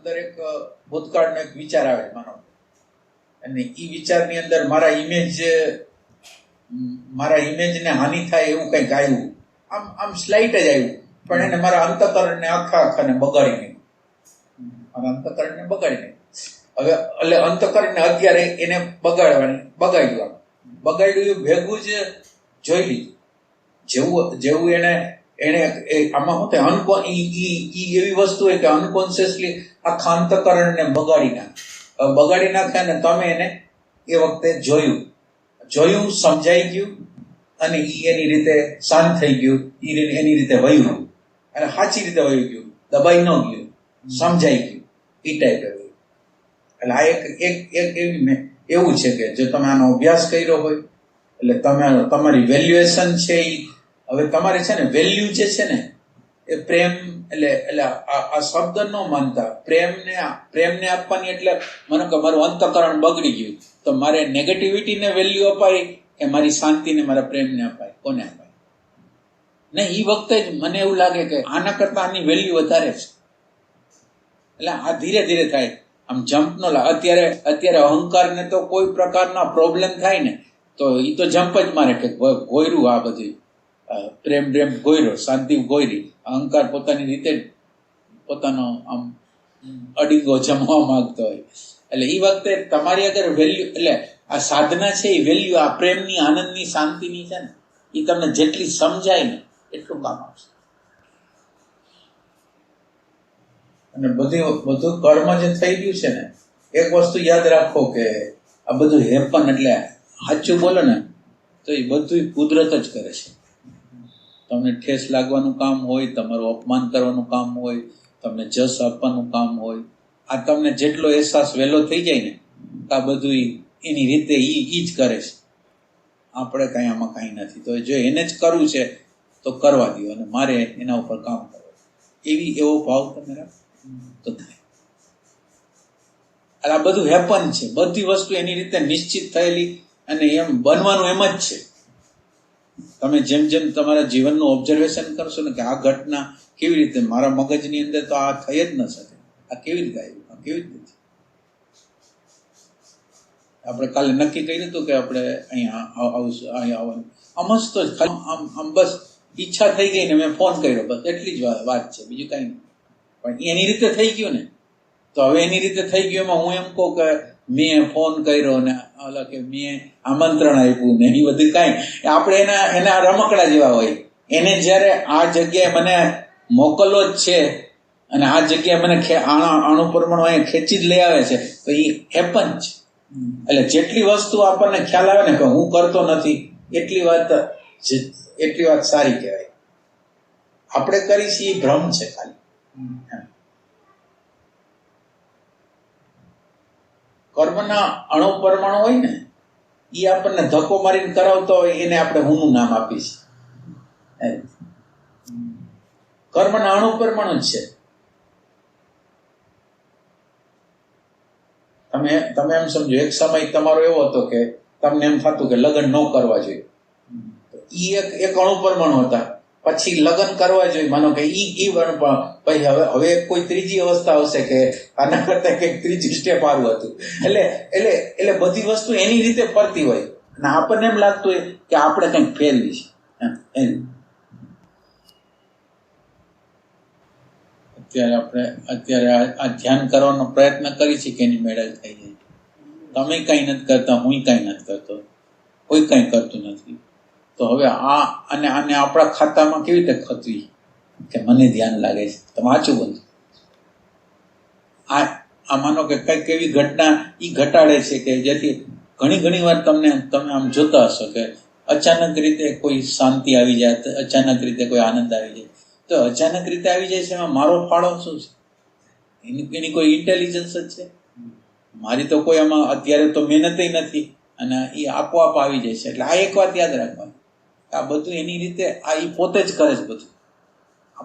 અંદર એક ભૂતકાળનો એક વિચાર આવે માનો, અને એ વિચારની અંદર મારા ઇમેજને હાનિ થાય એવું કંઈક આવ્યું, આમ સ્લાઇટ જ આવ્યું, પણ એને મારા અંતઃકરણને આખાને બગાડી નાખ્યું. મારા અંતઃકરણને બગાડી નાખ્યું. હવે એટલે અંતઃકરણને અત્યારે એને બગાડ્યું ભેગું જ જોઈ લીધું. જેવું એને આમાં શું થાય, એવી વસ્તુ હોય કે અનકોન્શિયસલી આખા અંતઃકરણને બગાડી નાખે, અને તમે એને એ વખતે જોયું, સમજાઈ ગયું, અને એની રીતે શાંત થઈ ગયું, એની રીતે વયું, અને સાચી રીતે વયું ગયું, દબાઈ ન ગયું, સમજાઈ ગયું, એ ટાઈપ એવું. એટલે આ એક એવું છે કે જો તમે આનો અભ્યાસ કર્યો હોય એટલે તમારી વેલ્યુએશન છે એ હવે તમારે છે ને, વેલ્યુ જે છે ને એ પ્રેમ, એટલે આ શબ્દ ન માનતા પ્રેમને આપવાની. એટલે મને કે મારું અંતઃકરણ બગડી ગયું તો મારે નેગેટિવિટીને વેલ્યુ અપાય કે મારી શાંતિને, મારા પ્રેમને અપાય? કોને અપાય? ને એ વખતે જ મને એવું લાગે કે આના કરતા આની વેલ્યુ વધારે છે. એટલે આ ધીરે ધીરે થાય, આમ જમ્પ ન લાગે. અત્યારે અહંકારને તો કોઈ પ્રકારના પ્રોબ્લેમ થાય ને તો એ તો જમ્પ જ મારે કે ગોયરું, આ બધી પ્રેમ ગોયરો, શાંતિ ગોયરી. અહંકાર પોતાની રીતે પોતાનો આમ અડીગો જમવા માંગતો હોય. એટલે એ વખતે તમારી અગર વેલ્યુ, એટલે આ સાધના છે એ વેલ્યુ, આ પ્રેમની, આનંદની, શાંતિની છે ને, એ તમને જેટલી સમજાય ને એટલું કામ આવશે. અને બધું કર્મ જે થઈ ગયું છે ને, એક વસ્તુ યાદ રાખો કે આ બધું હેપન, એટલે સાચું બોલો ને તો એ બધું કુદરત જ કરે છે. તમને ઠેસ લાગવાનું કામ હોય, તમારું અપમાન કરવાનું કામ હોય, તમને જસ આપવાનું કામ હોય, આ તમને જેટલો અહેસાસ વહેલો થઈ જાય ને આ બધું એની રીતે ઈ જ કરે છે. આપણે કાંઈ આમાં કાંઈ નથી. તો જો એને જ કરવું છે તો કરવા દો, અને મારે એના ઉપર કામ કરવું, એવો ભાવ તમે રાખો તો થાય. આ બધું હેપન છે, બધી વસ્તુ એની રીતે નિશ્ચિત થયેલી, અને એમ બનવાનું એમ જ છે. તમે જેમ તમારા જીવનનું ઓબ્ઝર્વેશન કરશો ને કે આ ઘટના કેવી રીતે મારા મગજની અંદર તો આ થઈ જ ન શકે, આ કેવી રીતે આવ્યું, આ કેવી રીતે. આપણે કાલે નક્કી કર્યું હતું કે આપણે અહીંયા આવવાનું, આમ જ તો આમ બસ ઈચ્છા થઈ ગઈ ને મેં ફોન કર્યો, બસ એટલી જ વાત છે, બીજું કાંઈ નહીં. પણ એની રીતે થઈ ગયું ને, તો હવે એની રીતે થઈ ગયું એમાં હું એમ કહું કે મેં ફોન કર્યો ને કે મેં આમંત્રણ આપ્યું ને, એ બધું કાંઈ આપણે એના રમકડા જેવા હોય. એને જ્યારે આ જગ્યાએ મને મોકલવો જ છે અને આ જગ્યાએ મને અણુ પરમાણુ અહીંયા ખેંચી જ લઈ આવે છે, તો એ હેપન છે. એટલે જેટલી વસ્તુ આપણને ખ્યાલ આવે ને કે હું કરતો નથી, એટલી વાત સારી કહેવાય. આપણે કરી છીએ એ ભ્રમ છે ખાલી. કર્મના અણુ પરમાણુ હોય ને એ આપણને ધક્કો મારીને કરાવતો હોય, એને આપણે હુંનું નામ આપીએ. કર્મના અણુ પરમાણુ જ છે. તમે એમ સમજો, એક સમય તમારો એવો હતો કે તમને એમ થતું કે લગ્ન ન કરવા જોઈએ, ઈ એક અણુ પરમાણુ હતા. પછી લગ્ન કરવા જોઈએ, માનો કે ઈ પછી હવે કોઈ ત્રીજી અવસ્થા આવશે કે આના કરતા કંઈક ત્રીજી સ્ટેપ આવ્યું હતું. એટલે બધી વસ્તુ એની રીતે ફરતી હોય, અને આપણને એમ લાગતું હોય કે આપણે કંઈક ફેરવી છે. અત્યારે આ ધ્યાન કરવાનો પ્રયત્ન કરી છે કે એની મેળા થઈ જાય. તમે કંઈ નથી કરતા, હું કંઈ નથી કરતો, કોઈ કંઈ કરતું નથી. તો હવે આને આપણા ખાતામાં કેવી રીતે ખતવી કે મને ધ્યાન લાગે છે, તમે વાંચું બધું. આ માનો કે કંઈક એવી ઘટના એ ઘટાડે છે કે જેથી ઘણી વાર તમે આમ જોતા હશો કે અચાનક રીતે કોઈ શાંતિ આવી જાય, અચાનક રીતે કોઈ આનંદ આવી જાય. તો અચાનક રીતે આવી જાય છે, એમાં મારો ફાળો શું છે? એની કોઈ ઇન્ટેલિજન્સ જ છે? મારી તો કોઈ આમાં અત્યારે તો મહેનત નથી, અને એ આપોઆપ આવી જાય છે. એટલે આ એક વાત યાદ રાખવાની, આ બધું એની રીતે એ પોતે જ કરે છે બધું.